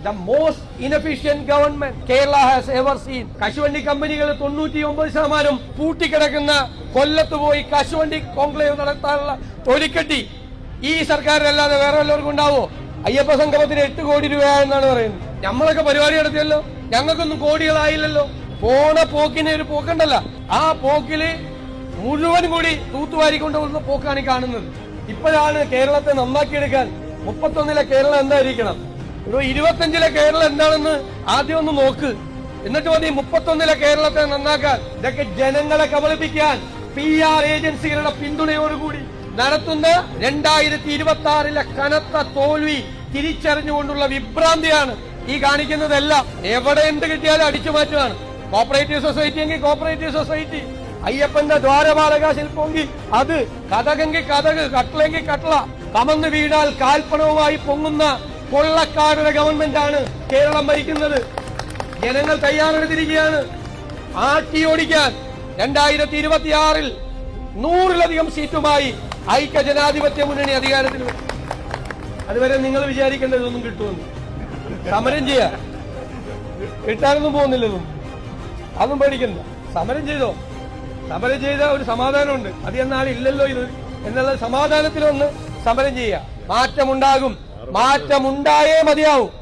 the most inefficient government Kerala has ever seen. കശുവണ്ടി കമ്പനികൾ 99% പൂട്ടിക്കിടക്കുന്ന കൊല്ലത്ത് പോയി കശുവണ്ടി കോൺക്ലേവ് നടത്താനുള്ള തൊലിക്കെട്ടി ഈ സർക്കാരിനല്ലാതെ വേറെ വല്ലവർക്കും ഉണ്ടാവോ? അയ്യപ്പ സംഗമത്തിന് 8 കോടി രൂപയാണെന്നാണ് പറയുന്നത്. നമ്മളൊക്കെ പരിപാടി നടത്തിയല്ലോ, ഞങ്ങൾക്കൊന്നും കോടികളായില്ലല്ലോ. പോണ പോക്കിന് ഒരു പോക്കുണ്ടല്ല, ആ പോക്കില് മുഴുവൻ കൂടി തൂത്തുവാരിക്കൊണ്ടുവന്ന പോക്കാണ് കാണുന്നത്. ഇപ്പോഴാണ് കേരളത്തെ നന്നാക്കിയെടുക്കാൻ 31 കേരളം എന്തായിരിക്കണം, 25 കേരളം എന്താണെന്ന് ആദ്യം ഒന്ന് നോക്ക്. എന്നിട്ട് മതി 31 കേരളത്തെ നന്നാക്കാൻ. ഇതൊക്കെ ജനങ്ങളെ കബളിപ്പിക്കാൻ PR ഏജൻസികളുടെ പിന്തുണയോടുകൂടി നടത്തുന്ന 2026 കനത്ത തോൽവി തിരിച്ചറിഞ്ഞുകൊണ്ടുള്ള വിഭ്രാന്തിയാണ് ഈ കാണിക്കുന്നതെല്ലാം. എവിടെ എന്ത് കിട്ടിയാലും അടിച്ചു മാറ്റുകയാണ്. കോപ്പറേറ്റീവ് സൊസൈറ്റി എങ്കിൽ കോപ്പറേറ്റീവ് സൊസൈറ്റി, അയ്യപ്പന്റെ ദ്വാരപാലക ശില്പമെങ്കിൽ അത്, കഥകെങ്കിൽ കഥക്, കട്ടളെങ്കിൽ കട്ടള. കമന്ന് വീണാൽ കാൽപ്പണവുമായി പൊങ്ങുന്ന കൊള്ളക്കാരുടെ ഗവൺമെന്റാണ് കേരളം ഭരിക്കുന്നത്. ജനങ്ങൾ തയ്യാറെടുത്തിരിക്കുകയാണ് ആട്ടിയോടിക്കാൻ. 2026 100-ലധികം സീറ്റുമായി ഐക്യ ജനാധിപത്യ മുന്നണി അധികാരത്തിൽ വരും. അതുവരെ നിങ്ങൾ വിചാരിക്കേണ്ടത് ഇതൊന്നും കിട്ടുമെന്ന്. സമരം ചെയ്യാ, കിട്ടാനൊന്നും പോകുന്നില്ലതൊന്നും, അതൊന്നും പേടിക്കണ്ട. സമരം ചെയ്തോ, സമരം ചെയ്ത ഒരു സമാധാനമുണ്ട്. അത് എന്നാളില്ലല്ലോ ഇത് എന്നുള്ള സമാധാനത്തിലൊന്ന് സമരം ചെയ്യുക. മാറ്റമുണ്ടാകും, മാറ്റമുണ്ടായേ മതിയാവും.